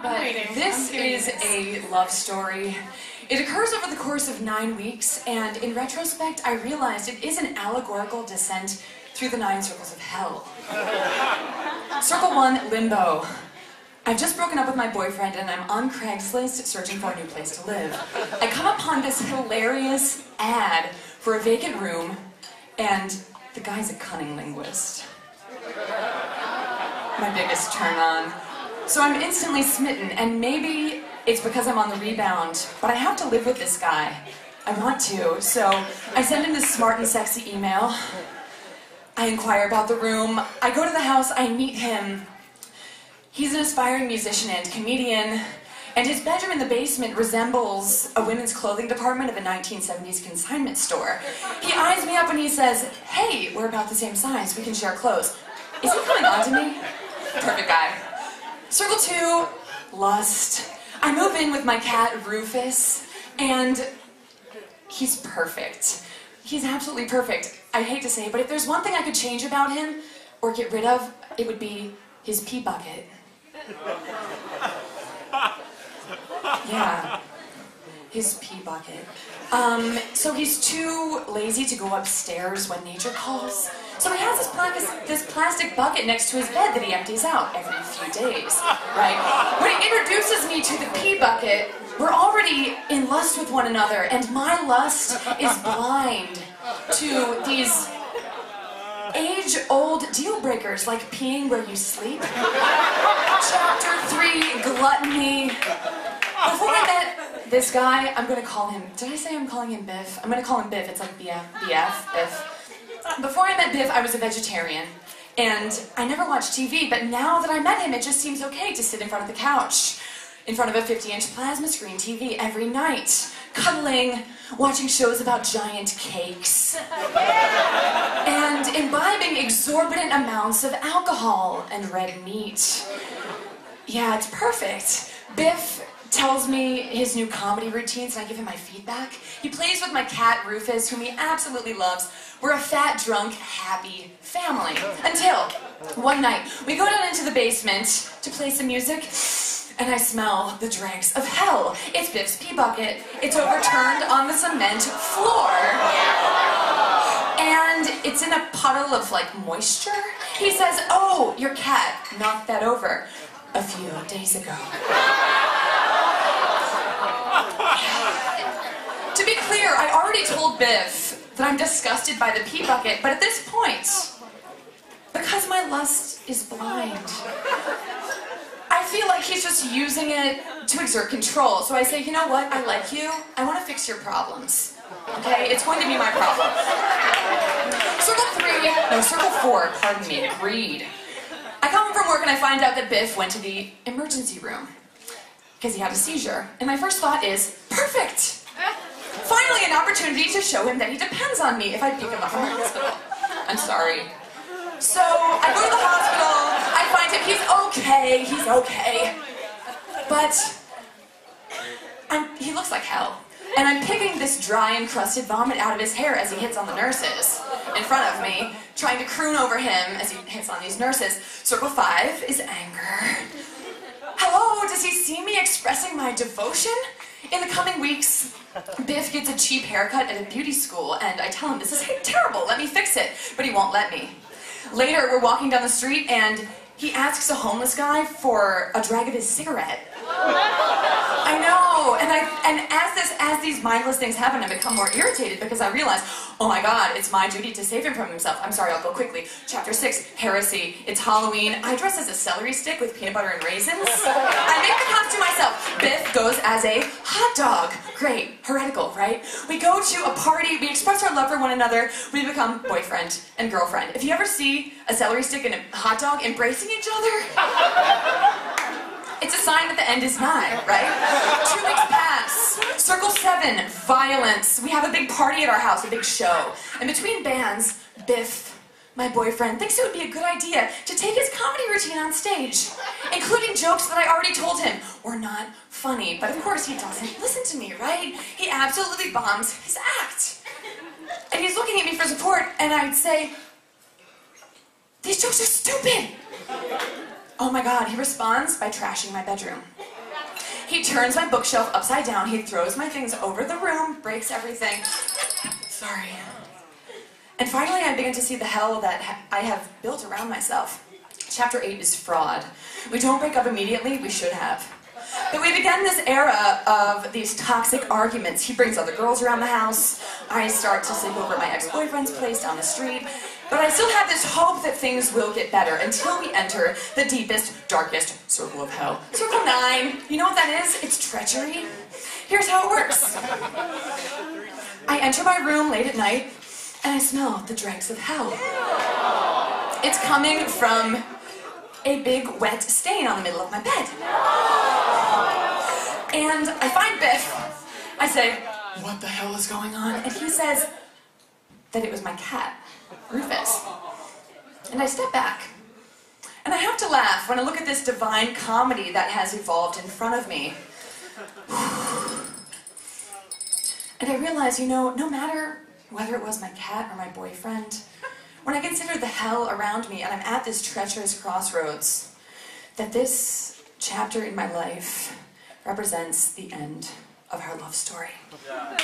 But this is a love story. It occurs over the course of 9 weeks, and in retrospect, I realized it is an allegorical descent through the 9 circles of hell. Circle 1, limbo. I've just broken up with my boyfriend and I'm on Craigslist searching for a new place to live. I come upon this hilarious ad for a vacant room, and the guy's a cunning linguist. My biggest turn on. So I'm instantly smitten, and maybe it's because I'm on the rebound, but I have to live with this guy. I want to, so I send him this smart and sexy email. I inquire about the room. I go to the house, I meet him. He's an aspiring musician and comedian, and his bedroom in the basement resembles a women's clothing department of a 1970s consignment store. He eyes me up and he says, "Hey, we're about the same size, we can share clothes." Is he coming on to me? Perfect guy. Circle 2, lust. I move in with my cat, Rufus, and he's perfect. He's absolutely perfect. I hate to say it, but if there's one thing I could change about him, or get rid of, it would be his pee bucket. Yeah, his pee bucket. So he's too lazy to go upstairs when nature calls. So he has this plastic bucket next to his bed that he empties out every few days, right? When he introduces me to the pee bucket, we're already in lust with one another, and my lust is blind to these age-old deal breakers like peeing where you sleep. Chapter 3, gluttony. Before I met this guy, I'm gonna call him, did I say I'm calling him Biff? I'm gonna call him Biff, it's like BF, Biff. Before I met Biff, I was a vegetarian, and I never watched TV, but now that I met him, it just seems okay to sit in front of the couch, in front of a 50-inch plasma screen TV every night, cuddling, watching shows about giant cakes, and imbibing exorbitant amounts of alcohol and red meat. Yeah, it's perfect. Biff tells me his new comedy routines, and I give him my feedback. He plays with my cat, Rufus, whom he absolutely loves. We're a fat, drunk, happy family. Until one night, we go down into the basement to play some music, and I smell the dregs of hell. It's Biff's pee bucket. It's overturned on the cement floor. And it's in a puddle of, like, moisture. He says, "Oh, your cat knocked that over a few days ago." To be clear, I already told Biff that I'm disgusted by the pee bucket, but at this point, because my lust is blind, I feel like he's just using it to exert control. So I say, "You know what? I like you. I want to fix your problems. Okay? It's going to be my problem." Circle 4, pardon me, greed. I come home from work and I find out that Biff went to the emergency room because he had a seizure. And my first thought is, perfect! Finally, an opportunity to show him that he depends on me if I pick him up from the hospital. I'm sorry. So I go to the hospital, I find him, he's okay. But he looks like hell. And I'm picking this dry, encrusted vomit out of his hair as he hits on the nurses in front of me, trying to croon over him as he hits on these nurses. Circle 5 is anger. Hello, does he see me expressing my devotion? In the coming weeks, Biff gets a cheap haircut at a beauty school, and I tell him, "This is terrible, let me fix it," but he won't let me. Later, we're walking down the street, and he asks a homeless guy for a drag of his cigarette. I know, and as these mindless things happen, I become more irritated because I realize, oh my God, it's my duty to save him from himself. I'm sorry, I'll go quickly. Chapter 6, heresy. It's Halloween. I dress as a celery stick with peanut butter and raisins. I make the costume myself. Biff goes as a hot dog. Great, heretical, right? We go to a party, we express our love for one another, we become boyfriend and girlfriend. If you ever see a celery stick and a hot dog embracing each other, it's a sign that the end is nigh, right? 2 weeks pass. Circle 7, violence. We have a big party at our house, a big show. And between bands, Biff, my boyfriend, thinks it would be a good idea to take his comedy routine on stage, including jokes that I already told him were not funny. But of course he doesn't listen to me, right? He absolutely bombs his act. And he's looking at me for support, and I'd say, "These jokes are stupid." Oh my God, he responds by trashing my bedroom. He turns my bookshelf upside down, he throws my things over the room, breaks everything. Sorry. And finally I begin to see the hell that I have built around myself. Chapter 8 is fraud. We don't break up immediately, we should have. But we begin this era of these toxic arguments. He brings other girls around the house. I start to sleep over at my ex-boyfriend's place down the street. But I still have this hope that things will get better until we enter the deepest, darkest circle of hell. Circle 9. You know what that is? It's treachery. Here's how it works. I enter my room late at night, and I smell the dregs of hell. It's coming from a big wet stain on the middle of my bed. And I find Biff. I say, "What the hell is going on?" And he says that it was my cat, Rufus. And I step back. And I have to laugh when I look at this divine comedy that has evolved in front of me. And I realize, you know, no matter whether it was my cat or my boyfriend, when I consider the hell around me and I'm at this treacherous crossroads, that this chapter in my life represents the end of our love story. Yeah.